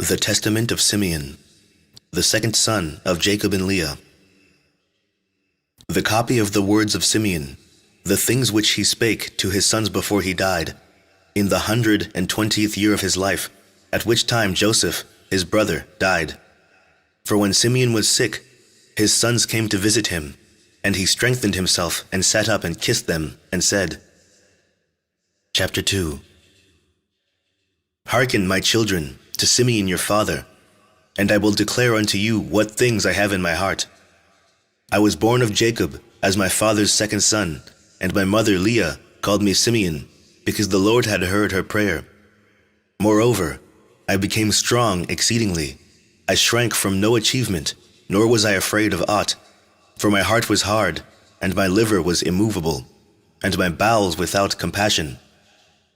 The Testament of Simeon, the second son of Jacob and Leah. The copy of the words of Simeon, the things which he spake to his sons before he died, in the 120th year of his life, at which time Joseph, his brother, died. For when Simeon was sick, his sons came to visit him, and he strengthened himself and sat up and kissed them, and said, Chapter 2. Hearken, my children, to Simeon your father, and I will declare unto you what things I have in my heart. I was born of Jacob as my father's second son, and my mother Leah called me Simeon, because the Lord had heard her prayer. Moreover, I became strong exceedingly. I shrank from no achievement, nor was I afraid of aught. For my heart was hard, and my liver was immovable, and my bowels without compassion.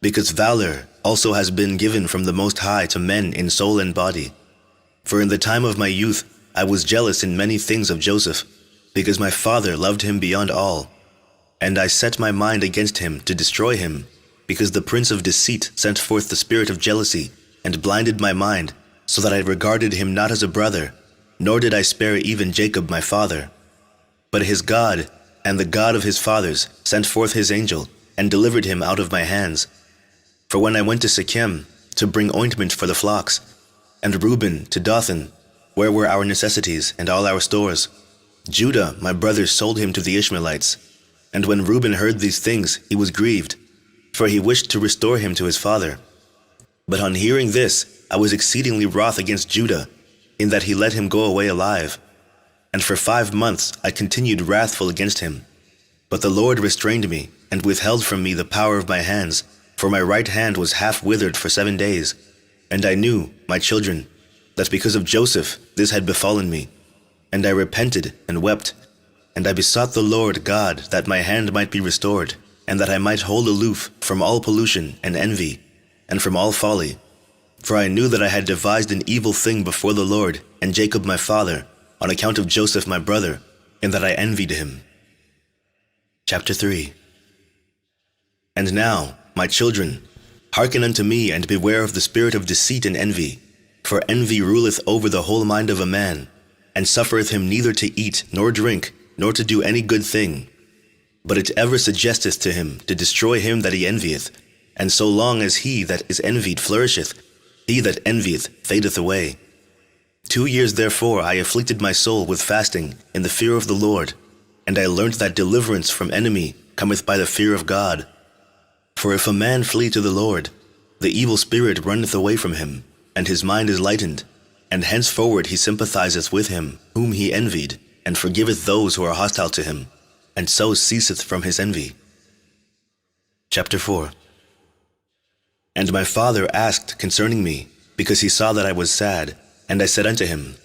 Because valor also has been given from the Most High to men in soul and body. For in the time of my youth I was jealous in many things of Joseph, because my father loved him beyond all. And I set my mind against him to destroy him, because the prince of deceit sent forth the spirit of jealousy, and blinded my mind, so that I regarded him not as a brother, nor did I spare even Jacob my father. But his God, and the God of his fathers, sent forth his angel, and delivered him out of my hands. For when I went to Shechem to bring ointment for the flocks, and Reuben to Dothan, where were our necessities and all our stores, Judah my brother sold him to the Ishmaelites. And when Reuben heard these things, he was grieved, for he wished to restore him to his father. But on hearing this, I was exceedingly wroth against Judah, in that he let him go away alive. And for 5 months I continued wrathful against him. But the Lord restrained me, and withheld from me the power of my hands, for my right hand was half withered for 7 days. And I knew, my children, that because of Joseph this had befallen me. And I repented and wept, and I besought the Lord God that my hand might be restored, and that I might hold aloof from all pollution and envy, and from all folly. For I knew that I had devised an evil thing before the Lord and Jacob my father, on account of Joseph my brother, in that I envied him. Chapter 3. And now, my children, hearken unto me, and beware of the spirit of deceit and envy. For envy ruleth over the whole mind of a man, and suffereth him neither to eat nor drink, nor to do any good thing. But it ever suggesteth to him to destroy him that he envieth. And so long as he that is envied flourisheth, he that envieth fadeth away. 2 years therefore I afflicted my soul with fasting in the fear of the Lord, and I learnt that deliverance from enemy cometh by the fear of God. For if a man flee to the Lord, the evil spirit runneth away from him, and his mind is lightened, and henceforward he sympathizeth with him whom he envied, and forgiveth those who are hostile to him, and so ceaseth from his envy. Chapter 4. And my father asked concerning me, because he saw that I was sad, and I said unto him,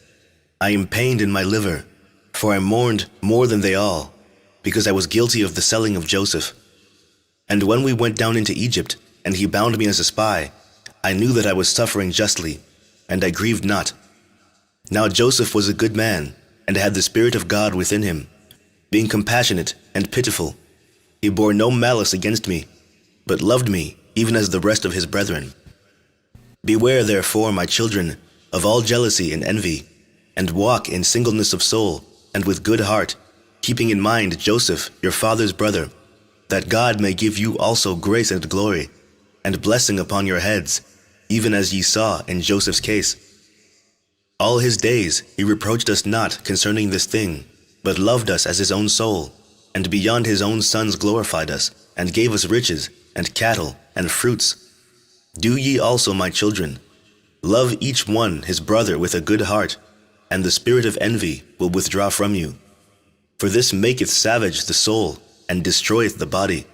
I am pained in my liver, for I mourned more than they all, because I was guilty of the selling of Joseph. And when we went down into Egypt, and he bound me as a spy, I knew that I was suffering justly, and I grieved not. Now Joseph was a good man, and had the Spirit of God within him, being compassionate and pitiful. He bore no malice against me, but loved me, even as the rest of his brethren. Beware therefore, my children, of all jealousy and envy, and walk in singleness of soul, and with good heart, keeping in mind Joseph, your father's brother, that God may give you also grace and glory, and blessing upon your heads, even as ye saw in Joseph's case. All his days he reproached us not concerning this thing, but loved us as his own soul, and beyond his own sons glorified us, and gave us riches, and cattle, and fruits. Do ye also, my children, love each one his brother with a good heart, and the spirit of envy will withdraw from you. For this maketh savage the soul, and destroyeth the body.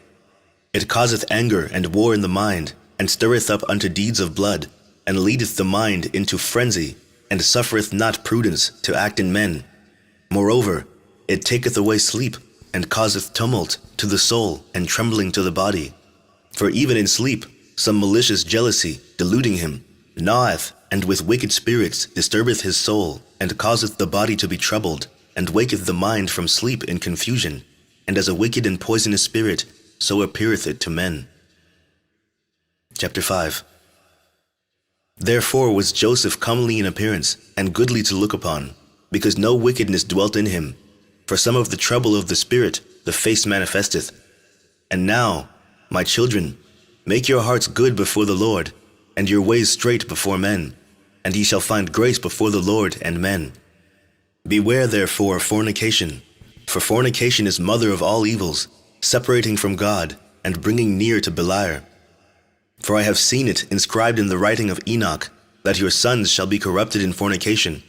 It causeth anger and war in the mind, and stirreth up unto deeds of blood, and leadeth the mind into frenzy, and suffereth not prudence to act in men. Moreover, it taketh away sleep, and causeth tumult to the soul, and trembling to the body. For even in sleep some malicious jealousy, deluding him, gnaweth, and with wicked spirits disturbeth his soul, and causeth the body to be troubled, and waketh the mind from sleep in confusion. And as a wicked and poisonous spirit, so appeareth it to men. Chapter 5. Therefore was Joseph comely in appearance, and goodly to look upon, because no wickedness dwelt in him. For some of the trouble of the spirit the face manifesteth. And now, my children, make your hearts good before the Lord, and your ways straight before men, and ye shall find grace before the Lord and men. Beware therefore of fornication, for fornication is mother of all evils, separating from God, and bringing near to Beliar. For I have seen it inscribed in the writing of Enoch, that your sons shall be corrupted in fornication,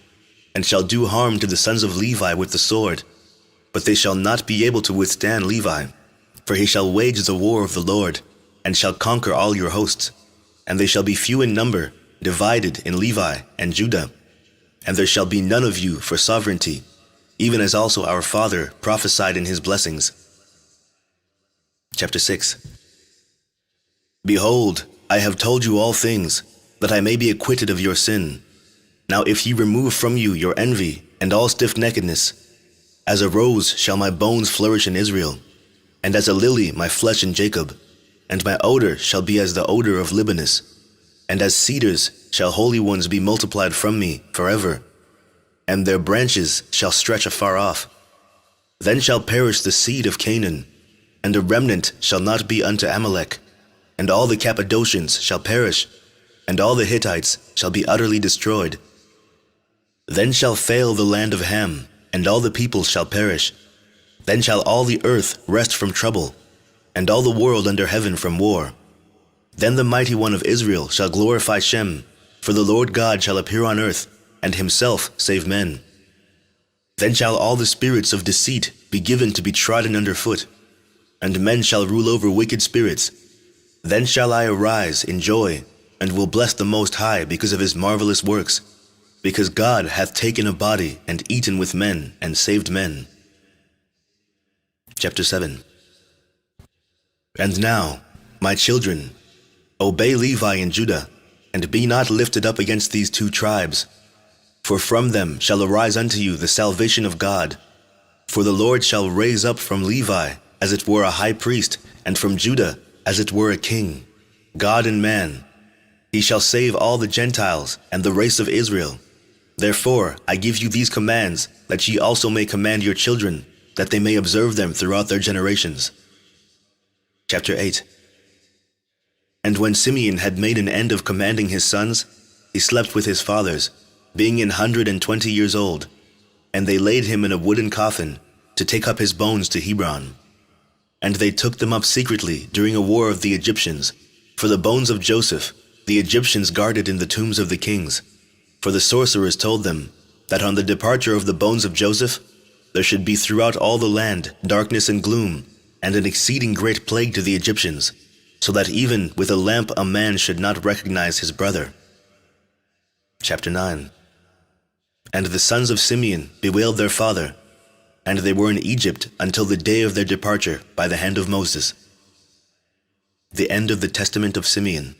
and shall do harm to the sons of Levi with the sword. But they shall not be able to withstand Levi, for he shall wage the war of the Lord, and shall conquer all your hosts. And they shall be few in number, divided in Levi and Judah. And there shall be none of you for sovereignty, even as also our father prophesied in his blessings. Chapter 6. Behold, I have told you all things, that I may be acquitted of your sin. Now if ye remove from you your envy, and all stiffneckedness, as a rose shall my bones flourish in Israel, and as a lily my flesh in Jacob, and my odor shall be as the odor of Libanus, and as cedars shall holy ones be multiplied from me forever, and their branches shall stretch afar off. Then shall perish the seed of Canaan, and a remnant shall not be unto Amalek, and all the Cappadocians shall perish, and all the Hittites shall be utterly destroyed. Then shall fail the land of Ham, and all the peoples shall perish. Then shall all the earth rest from trouble, and all the world under heaven from war. Then the mighty one of Israel shall glorify Shem, for the Lord God shall appear on earth, and himself save men. Then shall all the spirits of deceit be given to be trodden under foot, and men shall rule over wicked spirits. Then shall I arise in joy, and will bless the Most High because of his marvelous works, because God hath taken a body and eaten with men and saved men. Chapter 7. And now, my children, obey Levi and Judah, and be not lifted up against these two tribes. For from them shall arise unto you the salvation of God. For the Lord shall raise up from Levi as it were a high priest, and from Judah as it were a king, God and man. He shall save all the Gentiles and the race of Israel. Therefore I give you these commands, that ye also may command your children, that they may observe them throughout their generations. Chapter 8. And when Simeon had made an end of commanding his sons, he slept with his fathers, being 120 years old, and they laid him in a wooden coffin, to take up his bones to Hebron. And they took them up secretly during a war of the Egyptians, for the bones of Joseph the Egyptians guarded in the tombs of the kings. For the sorcerers told them, that on the departure of the bones of Joseph, there should be throughout all the land darkness and gloom, and an exceeding great plague to the Egyptians, so that even with a lamp a man should not recognize his brother. Chapter 9. And the sons of Simeon bewailed their father, and they were in Egypt until the day of their departure by the hand of Moses. The end of the testament of Simeon.